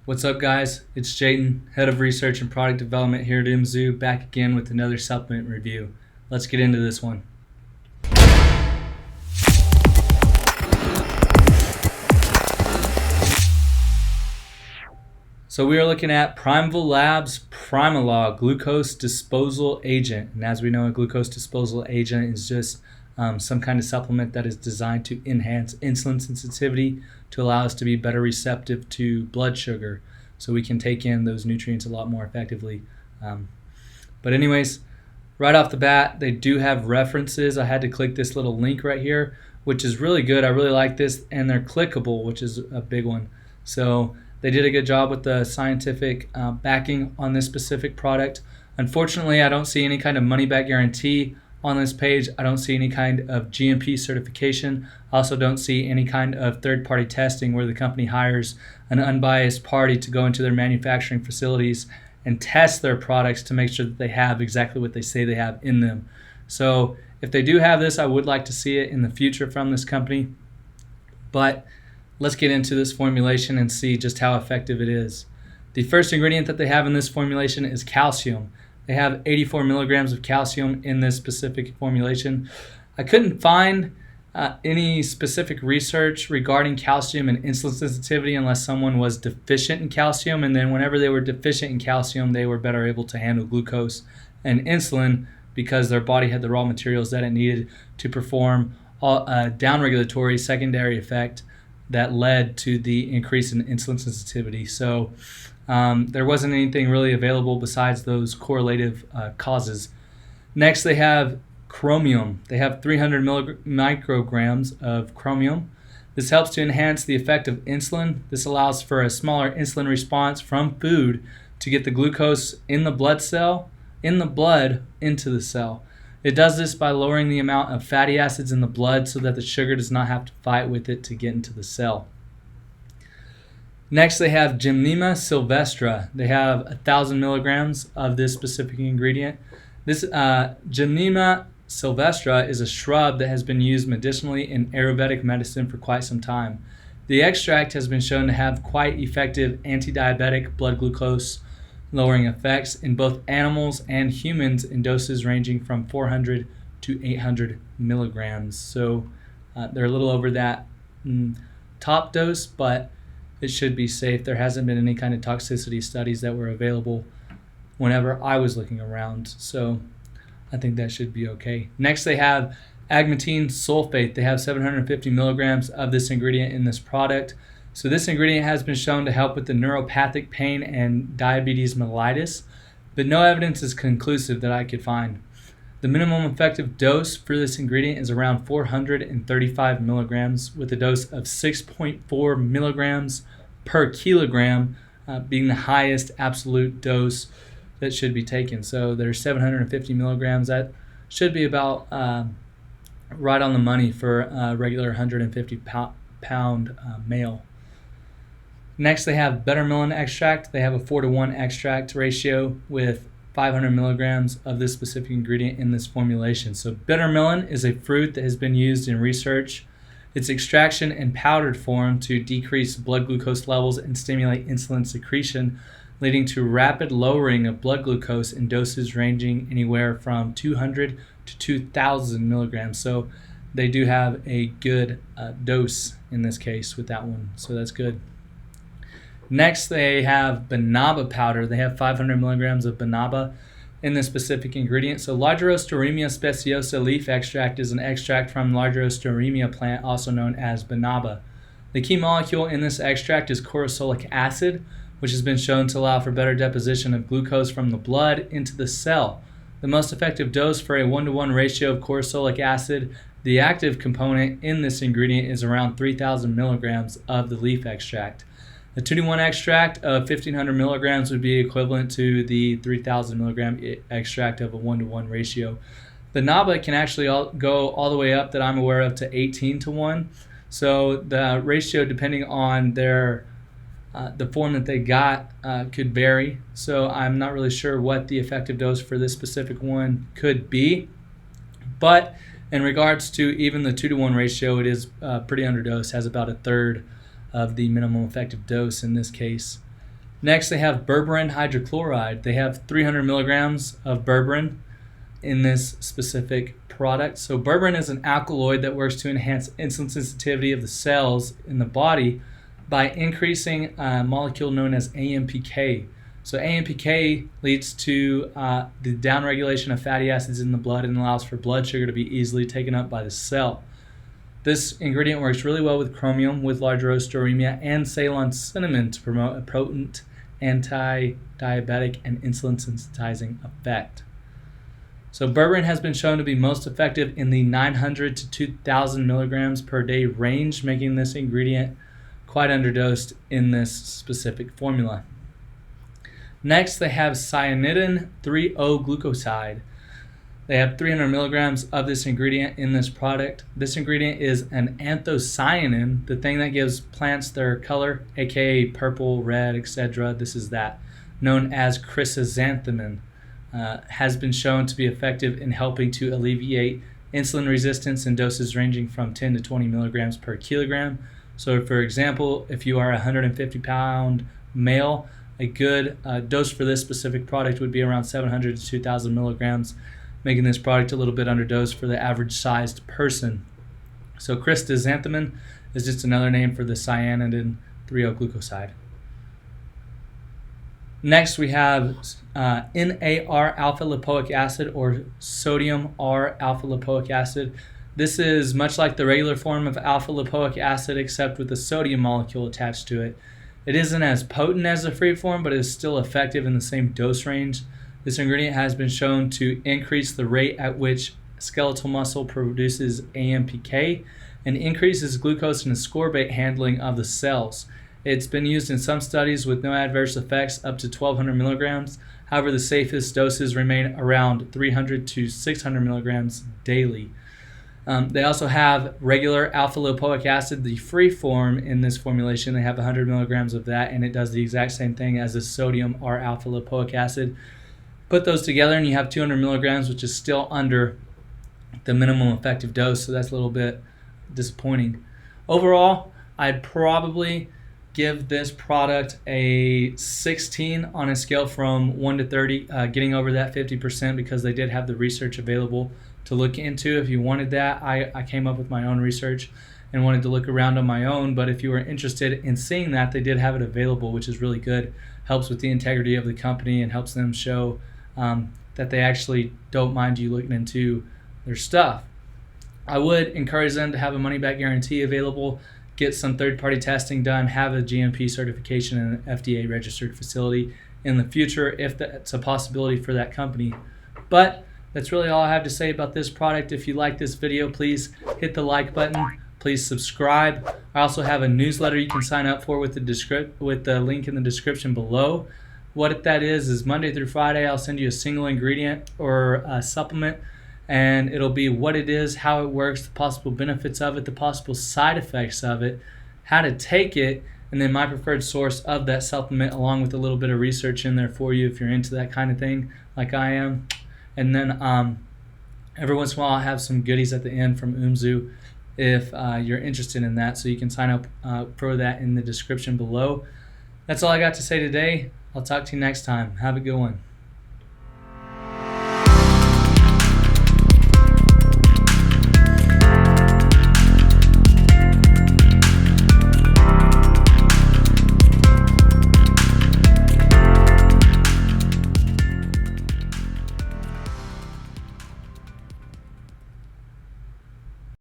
What's up, guys? It's Jayden, Head of Research and Product Development here at UMZU, back again with another supplement review. Let's get into this one. So we are looking at Primeval Labs Primalog Glucose Disposal Agent. And as we know, a glucose disposal agent is just some kind of supplement that is designed to enhance insulin sensitivity to allow us to be better receptive to blood sugar so we can take in those nutrients a lot more effectively. But anyways, right off the bat, they do have references. I had to click this little link right here, which is really good. I really like this, and they're clickable, which is a big one. So they did a good job with the scientific backing on this specific product. Unfortunately, I don't see any kind of money-back guarantee on this page. I don't see any kind of GMP certification. I also don't see any kind of third-party testing where the company hires an unbiased party to go into their manufacturing facilities and test their products to make sure that they have exactly what they say they have in them. So if they do have this, I would like to see it in the future from this company. But let's get into this formulation and see just how effective it is. The first ingredient that they have in this formulation is calcium. They have 84 milligrams of calcium in this specific formulation. I couldn't find any specific research regarding calcium and insulin sensitivity unless someone was deficient in calcium, and then whenever they were deficient in calcium, they were better able to handle glucose and insulin because their body had the raw materials that it needed to perform a downregulatory secondary effect that led to the increase in insulin sensitivity. So there wasn't anything really available besides those correlative causes. Next, they have chromium. They have 300 micrograms of chromium. This helps to enhance the effect of insulin. This allows for a smaller insulin response from food to get the glucose in the blood into the cell. It does this by lowering the amount of fatty acids in the blood so that the sugar does not have to fight with it to get into the cell. Next, they have Gymnema Sylvestre. They have 1,000 milligrams of this specific ingredient. This Gymnema Sylvestre is a shrub that has been used medicinally in Ayurvedic medicine for quite some time. The extract has been shown to have quite effective anti-diabetic blood glucose lowering effects in both animals and humans in doses ranging from 400 to 800 milligrams. So they're a little over that top dose, but it should be safe. There hasn't been any kind of toxicity studies that were available whenever I was looking around, so I think that should be okay. Next, they have Mateen Sulfate. They have 750 milligrams of this ingredient in this product. So this ingredient has been shown to help with the neuropathic pain and diabetes mellitus, but no evidence is conclusive that I could find. The minimum effective dose for this ingredient is around 435 milligrams, with a dose of 6.4 milligrams per kilogram being the highest absolute dose that should be taken. So there's 750 milligrams. That should be about right on the money for a regular 150 pound male. Next, they have Bitter Melon extract. They have a 4-to-1 extract ratio with 500 milligrams of this specific ingredient in this formulation. So bitter melon is a fruit that has been used in research. Its extraction in powdered form to decrease blood glucose levels and stimulate insulin secretion, leading to rapid lowering of blood glucose in doses ranging anywhere from 200 to 2,000 milligrams. So they do have a good dose in this case with that one, so that's good. Next, they have Banaba Powder. They have 500 milligrams of Banaba in this specific ingredient. So Lagerostolemia speciosa leaf extract is an extract from Lagerostolemia plant, also known as Banaba. The key molecule in this extract is corosolic acid, which has been shown to allow for better deposition of glucose from the blood into the cell. The most effective dose for a 1-to-1 ratio of corosolic acid, the active component in this ingredient, is around 3,000 milligrams of the leaf extract. The 2-to-1 extract of 1,500 milligrams would be equivalent to the 3,000 milligram extract of a 1-to-1 ratio. The Banaba can actually go all the way up, that I'm aware of, to 18-to-1. So the ratio, depending on their the form that they got, could vary. So I'm not really sure what the effective dose for this specific one could be. But in regards to even the 2-to-1 ratio, it is pretty underdosed, has about a third of the minimum effective dose in this case. Next, they have berberine hydrochloride. They have 300 milligrams of berberine in this specific product. So berberine is an alkaloid that works to enhance insulin sensitivity of the cells in the body by increasing a molecule known as AMPK. So AMPK leads to the downregulation of fatty acids in the blood and allows for blood sugar to be easily taken up by the cell. This ingredient works really well with chromium, with large roasteremia, and Ceylon cinnamon to promote a potent anti-diabetic and insulin sensitizing effect. So berberine has been shown to be most effective in the 900 to 2,000 milligrams per day range, making this ingredient quite underdosed in this specific formula. Next, they have cyanidin 3-O-glucoside. They have 300 milligrams of this ingredient in this product. This ingredient is an anthocyanin, the thing that gives plants their color, aka purple, red, etc. This is that, known as chrysanthemum. Has been shown to be effective in helping to alleviate insulin resistance in doses ranging from 10 to 20 milligrams per kilogram. So for example, if you are a 150-pound male, a good dose for this specific product would be around 700 to 2,000 milligrams, making this product a little bit underdosed for the average sized person. So chrysanthemum is just another name for the cyanidin 3-O-glucoside. Next, we have NAR alpha lipoic acid, or sodium R alpha lipoic acid. This is much like the regular form of alpha lipoic acid, except with a sodium molecule attached to it. It isn't as potent as the free form, but is still effective in the same dose range. This ingredient has been shown to increase the rate at which skeletal muscle produces AMPK and increases glucose and ascorbate handling of the cells. It's been used in some studies with no adverse effects up to 1,200 milligrams. However, the safest doses remain around 300 to 600 milligrams daily. They also have regular alpha lipoic acid, the free form in this formulation. They have 100 milligrams of that, and it does the exact same thing as the sodium R alpha lipoic acid. Put those together and you have 200 milligrams, which is still under the minimum effective dose, so that's a little bit disappointing. Overall, I'd probably give this product a 16 on a scale from 1 to 30, getting over that 50% because they did have the research available to look into. If you wanted that, I came up with my own research and wanted to look around on my own, but if you were interested in seeing that, they did have it available, which is really good. Helps with the integrity of the company and helps them show that they actually don't mind you looking into their stuff. I would encourage them to have a money-back guarantee available, get some third-party testing done, have a GMP certification in an FDA-registered facility in the future if that's a possibility for that company. But that's really all I have to say about this product. If you like this video, please hit the like button. Please subscribe. I also have a newsletter you can sign up for with the link in the description below. What that is Monday through Friday, I'll send you a single ingredient or a supplement, and it'll be what it is, how it works, the possible benefits of it, the possible side effects of it, how to take it, and then my preferred source of that supplement, along with a little bit of research in there for you if you're into that kind of thing like I am. And then every once in a while I'll have some goodies at the end from UMZU if you're interested in that, so you can sign up for that in the description below. That's all I got to say today. I'll talk to you next time. Have a good one.